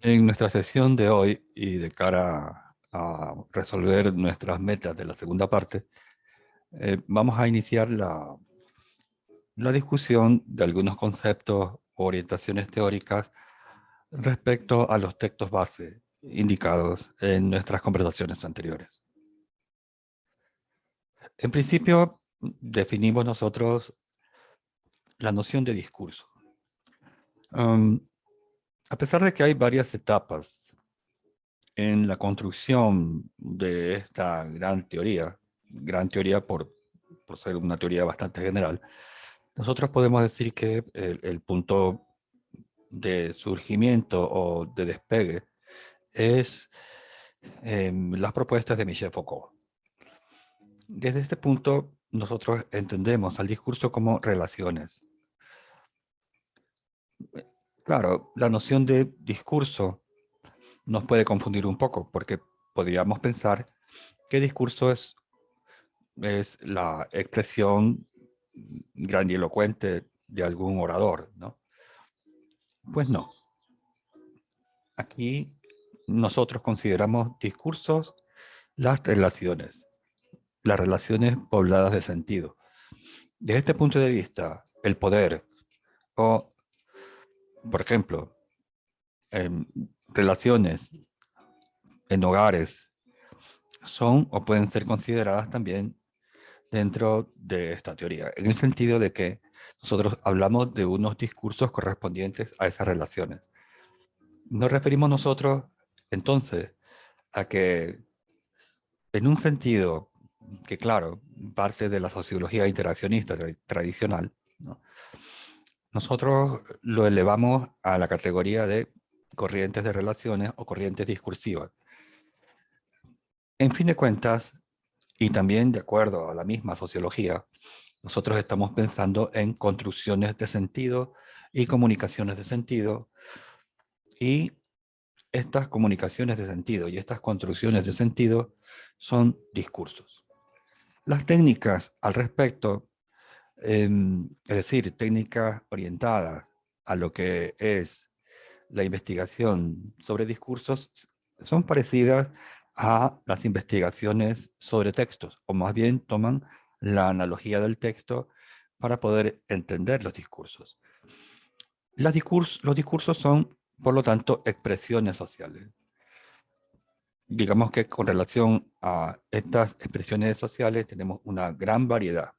En nuestra sesión de hoy y de cara a resolver nuestras metas de la segunda parte, vamos a iniciar la discusión de algunos conceptos o orientaciones teóricas respecto a los textos base indicados en nuestras conversaciones anteriores. En principio, definimos nosotros la noción de discurso. A pesar de que hay varias etapas en la construcción de esta gran teoría por ser una teoría bastante general, nosotros podemos decir que el punto de surgimiento o de despegue es las propuestas de Michel Foucault. Desde este punto, nosotros entendemos al discurso como relaciones. Claro, la noción de discurso nos puede confundir un poco, porque podríamos pensar que discurso es la expresión grandilocuente de algún orador, ¿no? Pues no. Aquí nosotros consideramos discursos las relaciones pobladas de sentido. Desde este punto de vista, el poder o, por ejemplo, relaciones en hogares son o pueden ser consideradas también dentro de esta teoría, en el sentido de que nosotros hablamos de unos discursos correspondientes a esas relaciones. Nos referimos nosotros, entonces, a que en un sentido que, claro, parte de la sociología interaccionista tradicional, ¿no? Nosotros lo elevamos a la categoría de corrientes de relaciones o corrientes discursivas. En fin de cuentas, y también de acuerdo a la misma sociología, nosotros estamos pensando en construcciones de sentido y comunicaciones de sentido, y estas comunicaciones de sentido y estas construcciones de sentido son discursos. Las técnicas al respecto, es decir, técnicas orientadas a lo que es la investigación sobre discursos, son parecidas a las investigaciones sobre textos, o más bien toman la analogía del texto para poder entender los discursos. Los discursos son, por lo tanto, expresiones sociales. Digamos que con relación a estas expresiones sociales tenemos una gran variedad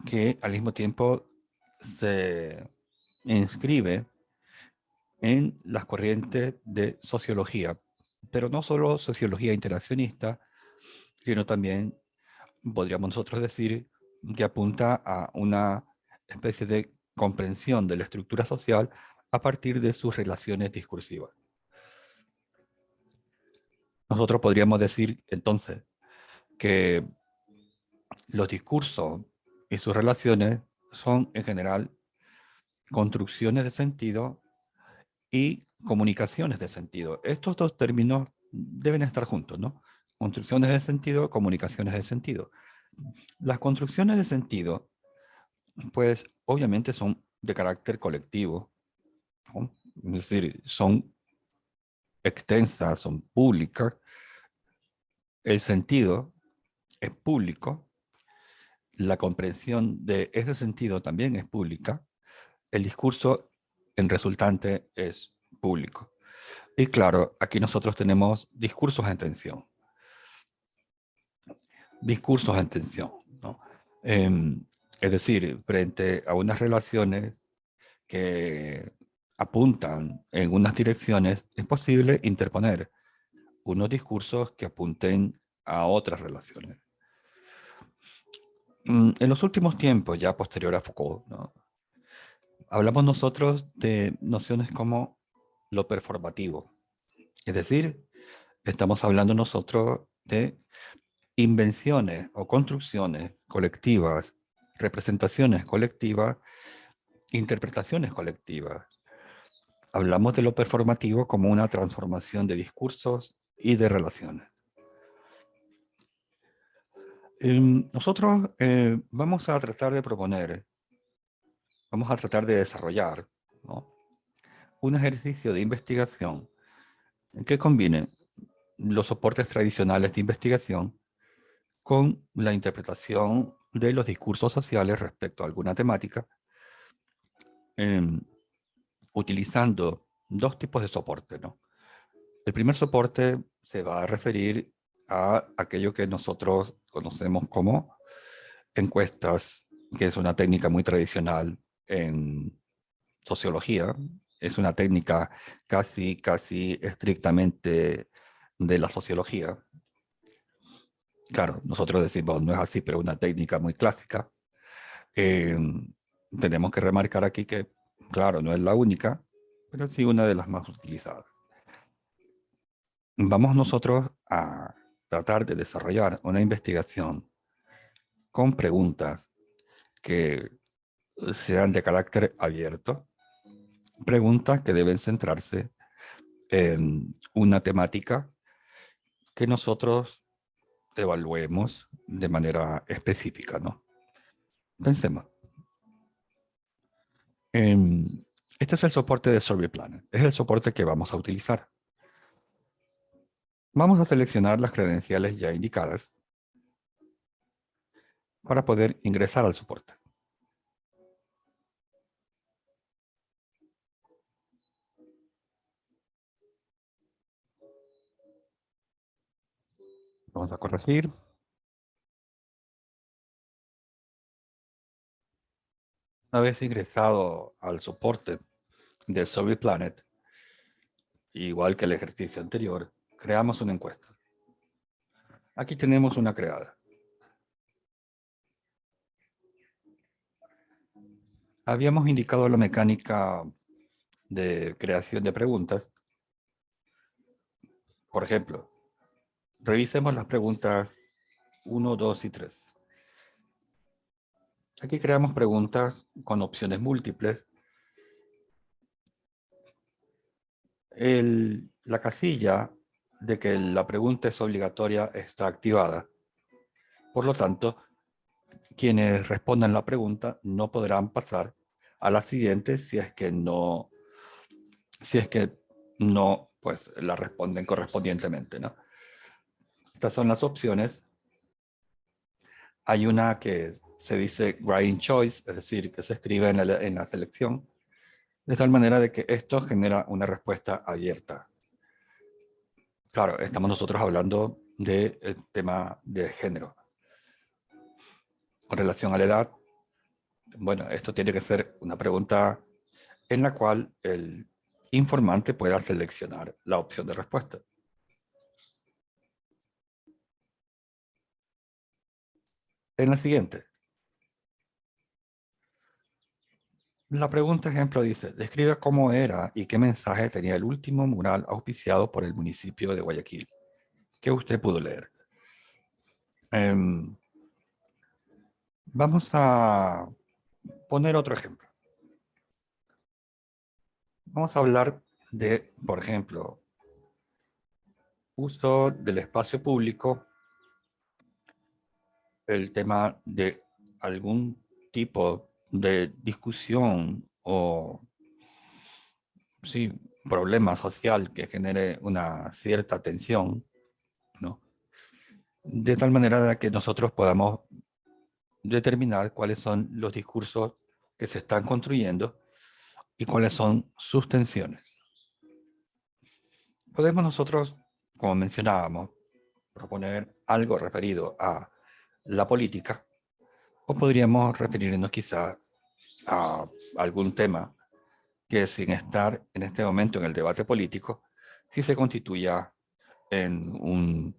que al mismo tiempo se inscribe en las corrientes de sociología, pero no solo sociología interaccionista, sino también podríamos nosotros decir que apunta a una especie de comprensión de la estructura social a partir de sus relaciones discursivas. Nosotros podríamos decir entonces que los discursos y sus relaciones son en general construcciones de sentido y comunicaciones de sentido. Estos dos términos deben estar juntos, ¿no? Construcciones de sentido, comunicaciones de sentido. Las construcciones de sentido, pues obviamente son de carácter colectivo, ¿no? Es decir, son extensas, son públicas. El sentido es público, la comprensión de ese sentido también es pública, el discurso en resultante es público. Y claro, aquí nosotros tenemos discursos en tensión. Discursos en tensión, ¿no? Es decir, frente a unas relaciones que apuntan en unas direcciones, es posible interponer unos discursos que apunten a otras relaciones. En los últimos tiempos, ya posterior a Foucault, ¿no?, hablamos nosotros de nociones como lo performativo. Es decir, estamos hablando nosotros de invenciones o construcciones colectivas, representaciones colectivas, interpretaciones colectivas. Hablamos de lo performativo como una transformación de discursos y de relaciones. Nosotros vamos a tratar de proponer, vamos a tratar de desarrollar, ¿no?, un ejercicio de investigación que combine los soportes tradicionales de investigación con la interpretación de los discursos sociales respecto a alguna temática, em, utilizando dos tipos de soporte, ¿no? El primer soporte se va a referir a aquello que nosotros conocemos como encuestas, que es una técnica muy tradicional en sociología. Es una técnica casi estrictamente de la sociología. Claro, nosotros decimos, no es así, pero una técnica muy clásica. Eh, Tenemos que remarcar aquí que, claro, no es la única, pero sí una de las más utilizadas. Vamos nosotros a tratar de desarrollar una investigación con preguntas que sean de carácter abierto, preguntas que deben centrarse en una temática que nosotros evaluemos de manera específica, ¿no? Pensemos. Este es el soporte de Survey Planet. Es el soporte que vamos a utilizar. Vamos a seleccionar las credenciales ya indicadas para poder ingresar al soporte. Vamos a corregir. Una vez ingresado al soporte de Survey Planet, igual que el ejercicio anterior, creamos una encuesta. Aquí tenemos una creada. Habíamos indicado la mecánica de creación de preguntas. Por ejemplo, revisemos las preguntas 1, 2 y 3. Aquí creamos preguntas con opciones múltiples. La casilla de que la pregunta es obligatoria está activada. Por lo tanto, quienes respondan la pregunta no podrán pasar a la siguiente si es que no, pues la responden correspondientemente, ¿no? Estas son las opciones. Hay una que se dice writing choice, es decir, que se escribe en la selección, de tal manera de que esto genera una respuesta abierta. Claro, estamos nosotros hablando del tema de género. Con relación a la edad, bueno, esto tiene que ser una pregunta en la cual el informante pueda seleccionar la opción de respuesta. En la siguiente, la pregunta ejemplo dice, describe cómo era y qué mensaje tenía el último mural auspiciado por el municipio de Guayaquil, que usted pudo leer. Vamos a poner otro ejemplo. Vamos a hablar de, por ejemplo, uso del espacio público, el tema de algún tipo de discusión o sí, problema social que genere una cierta tensión, ¿no? De tal manera de que nosotros podamos determinar cuáles son los discursos que se están construyendo y cuáles son sus tensiones. Podemos nosotros, como mencionábamos, proponer algo referido a la política o podríamos referirnos quizás a algún tema que sin estar en este momento en el debate político, sí se constituya en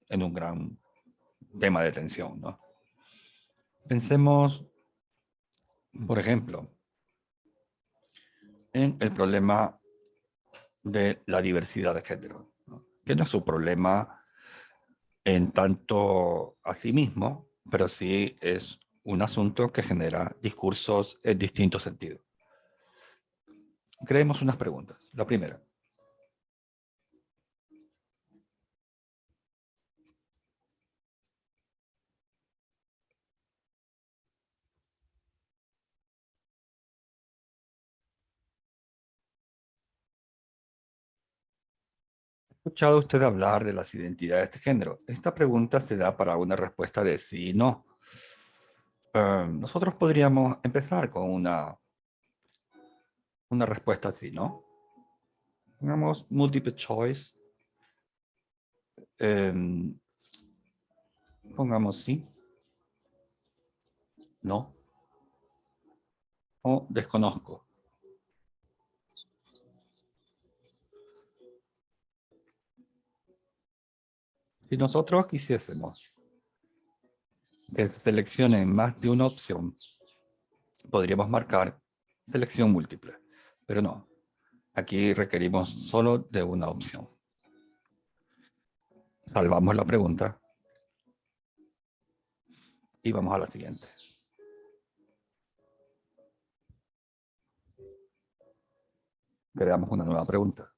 en un gran tema de tensión, ¿no? Pensemos, por ejemplo, en el problema de la diversidad de género, ¿no? Que no es un problema en tanto a sí mismo, pero sí es un asunto que genera discursos en distintos sentidos. Creemos unas preguntas. La primera, escuchado usted hablar de las identidades de género? Esta pregunta se da para una respuesta de sí y no. Nosotros podríamos empezar con una respuesta así, ¿no? Pongamos multiple choice. Pongamos sí, no o desconozco. Si nosotros quisiésemos que seleccionen más de una opción, podríamos marcar selección múltiple, pero no. Aquí requerimos solo de una opción. Salvamos la pregunta y vamos a la siguiente. Creamos una nueva pregunta.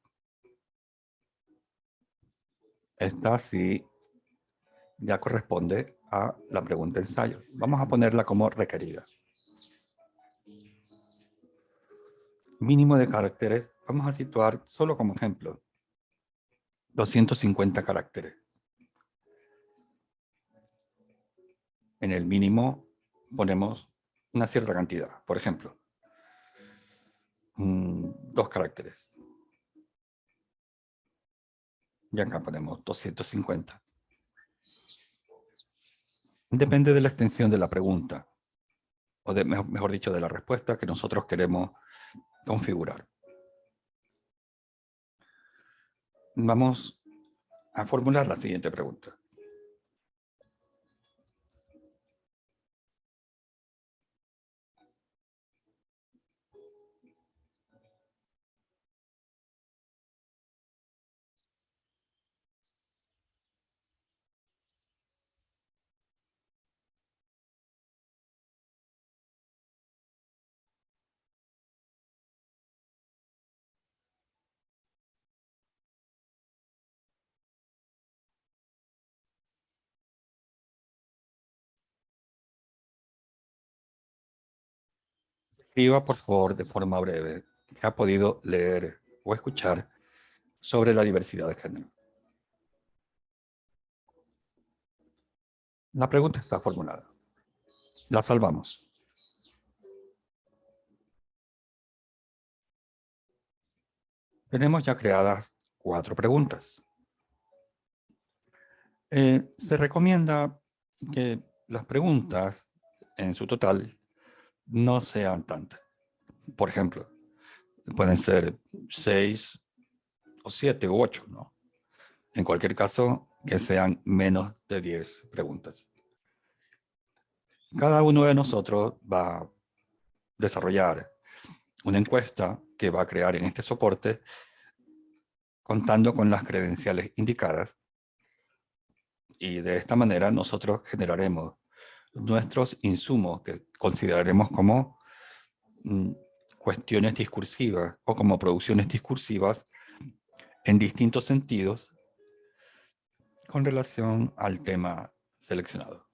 Esta sí ya corresponde a la pregunta ensayo. Vamos a ponerla como requerida. Mínimo de caracteres, vamos a situar solo como ejemplo 250 caracteres. En el mínimo ponemos una cierta cantidad, por ejemplo, 2 caracteres. Y acá ponemos 250. Depende de la extensión de la pregunta, o mejor dicho, de la respuesta que nosotros queremos configurar. Vamos a formular la siguiente pregunta. Escriba, por favor, de forma breve, qué ha podido leer o escuchar sobre la diversidad de género. La pregunta está formulada. La salvamos. Tenemos ya creadas 4 preguntas. Se recomienda que las preguntas en su total no sean tantas. Por ejemplo, pueden ser 6 o 7 u 8, ¿no? En cualquier caso, que sean menos de 10 preguntas. Cada uno de nosotros va a desarrollar una encuesta que va a crear en este soporte contando con las credenciales indicadas, y de esta manera nosotros generaremos nuestros insumos que consideraremos como cuestiones discursivas o como producciones discursivas en distintos sentidos con relación al tema seleccionado.